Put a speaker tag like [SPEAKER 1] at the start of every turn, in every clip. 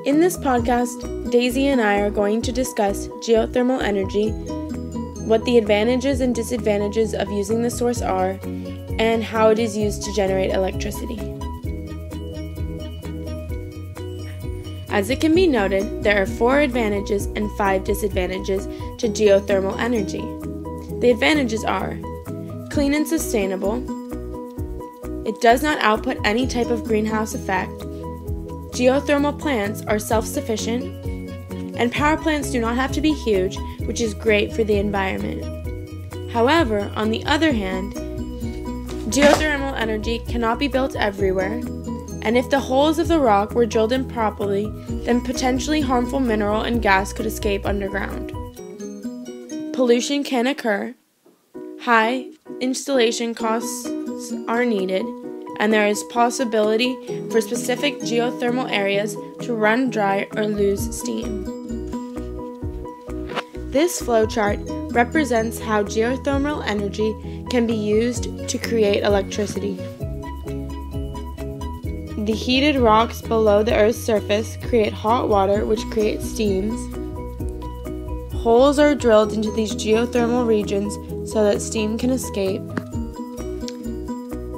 [SPEAKER 1] In this podcast, Daisy and I are going to discuss geothermal energy, what the advantages and disadvantages of using the source are, and how it is used to generate electricity. As it can be noted, there are 4 advantages and 5 disadvantages to geothermal energy. The advantages are clean and sustainable. It does not output any type of greenhouse effect. Geothermal plants are self-sufficient, and power plants do not have to be huge, which is great for the environment. However, on the other hand, geothermal energy cannot be built everywhere, and if the holes of the rock were drilled improperly, then potentially harmful mineral and gas could escape underground. Pollution can occur, high installation costs are needed, and there is possibility for specific geothermal areas to run dry or lose steam. This flowchart represents how geothermal energy can be used to create electricity. The heated rocks below the Earth's surface create hot water, which creates steams. Holes are drilled into these geothermal regions so that steam can escape.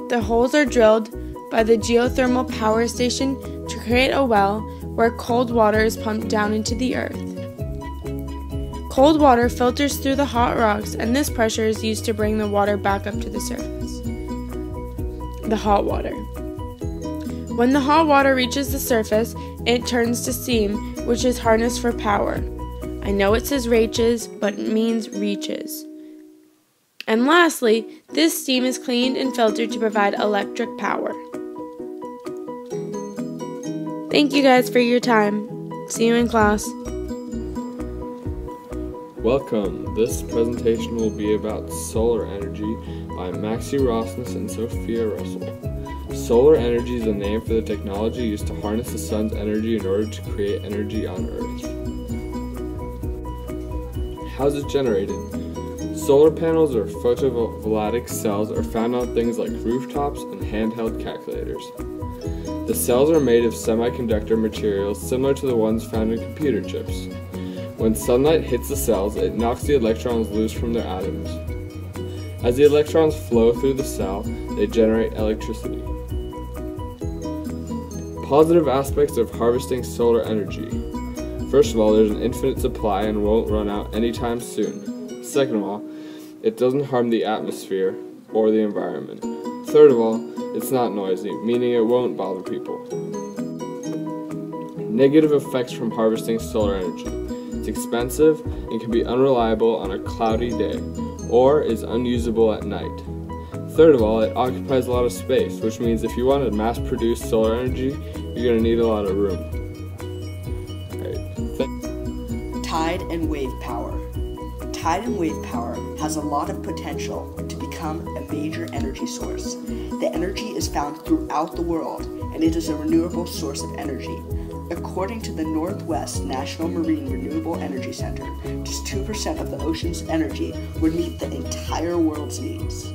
[SPEAKER 1] The holes are drilled by the geothermal power station to create a well where cold water is pumped down into the earth. Cold water filters through the hot rocks, and this pressure is used to bring the water back up to the surface. The hot water. When the hot water reaches the surface, it turns to steam, which is harnessed for power. I know it says reaches, but it means reaches. And lastly, this steam is cleaned and filtered to provide electric power. Thank you guys for your time. See you in class.
[SPEAKER 2] Welcome. This presentation will be about solar energy by Maxie Rossness and Sophia Russell. Solar energy is a name for the technology used to harness the sun's energy in order to create energy on Earth. How is it generated? Solar panels or photovoltaic cells are found on things like rooftops and handheld calculators. The cells are made of semiconductor materials similar to the ones found in computer chips. When sunlight hits the cells, it knocks the electrons loose from their atoms. As the electrons flow through the cell, they generate electricity. Positive aspects of harvesting solar energy. First of all, there's an infinite supply and won't run out anytime soon. Second of all, it doesn't harm the atmosphere or the environment. Third of all, it's not noisy, meaning it won't bother people. Negative effects from harvesting solar energy. It's expensive and can be unreliable on a cloudy day, or is unusable at night. Third of all, it occupies a lot of space, which means if you want to mass-produce solar energy, you're going to need a lot of room.
[SPEAKER 3] Tide and wave power. Tide and wave power has a lot of potential to become a major energy source. The energy is found throughout the world, and it is a renewable source of energy. According to the Northwest National Marine Renewable Energy Center, just 2% of the ocean's energy would meet the entire world's needs.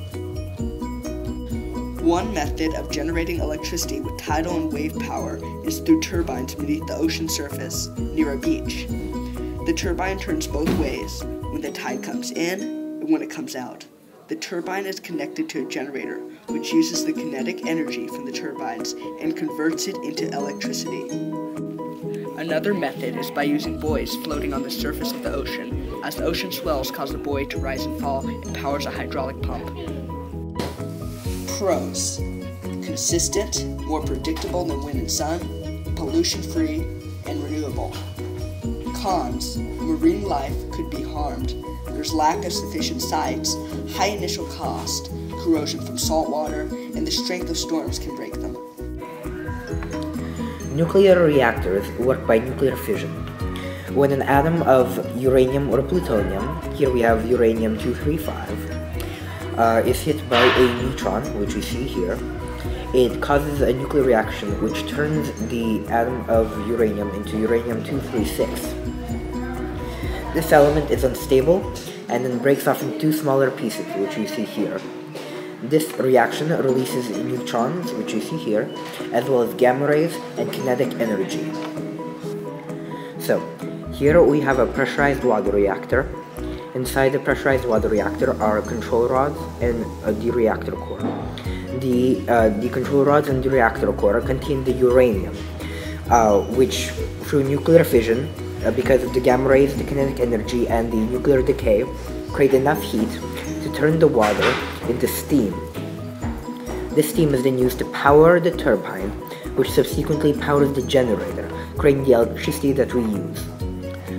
[SPEAKER 3] One method of generating electricity with tidal and wave power is through turbines beneath the ocean surface near a beach. The turbine turns both ways, when the tide comes in and when it comes out. The turbine is connected to a generator, which uses the kinetic energy from the turbines and converts it into electricity. Another method is by using buoys floating on the surface of the ocean. As the ocean swells cause the buoy to rise and fall, it powers a hydraulic pump. Pros: consistent, more predictable than wind and sun, pollution-free, and renewable. Cons: marine life could be harmed. There's lack of sufficient sites, high initial cost, corrosion from salt water, and the strength of storms can break them.
[SPEAKER 4] Nuclear reactors work by nuclear fission. When an atom of uranium or plutonium, here we have uranium-235, is hit by a neutron, which we see here, it causes a nuclear reaction which turns the atom of uranium into uranium-236. This element is unstable and then breaks off into 2 smaller pieces, which we see here. This reaction releases neutrons, which you see here, as well as gamma rays and kinetic energy. So, here we have a pressurized water reactor. Inside the pressurized water reactor are control rods and the reactor core. The control rods and the reactor core contain the uranium, which through nuclear fission, because of the gamma rays, the kinetic energy, and the nuclear decay, create enough heat to turn the water into steam. This steam is then used to power the turbine, which subsequently powers the generator, creating the electricity that we use.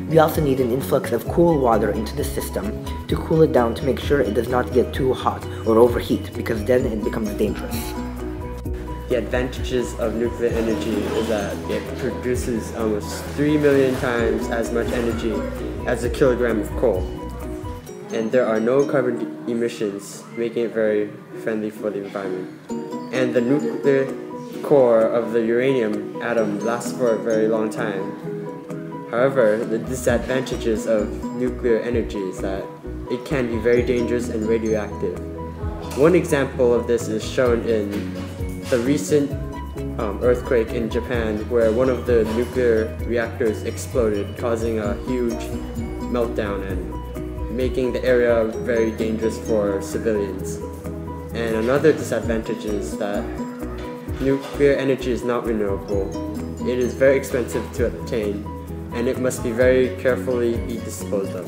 [SPEAKER 4] We also need an influx of cool water into the system to cool it down to make sure it does not get too hot or overheat, because then it becomes dangerous.
[SPEAKER 5] The advantages of nuclear energy is that it produces almost 3 million times as much energy as a kilogram of coal. And there are no carbon emissions, making it very friendly for the environment. And the nuclear core of the uranium atom lasts for a very long time. However, the disadvantages of nuclear energy is that it can be very dangerous and radioactive. One example of this is shown in the recent earthquake in Japan, where one of the nuclear reactors exploded, causing a huge meltdown and making the area very dangerous for civilians. And another disadvantage is that nuclear energy is not renewable. It is very expensive to obtain, and it must be very carefully be disposed of.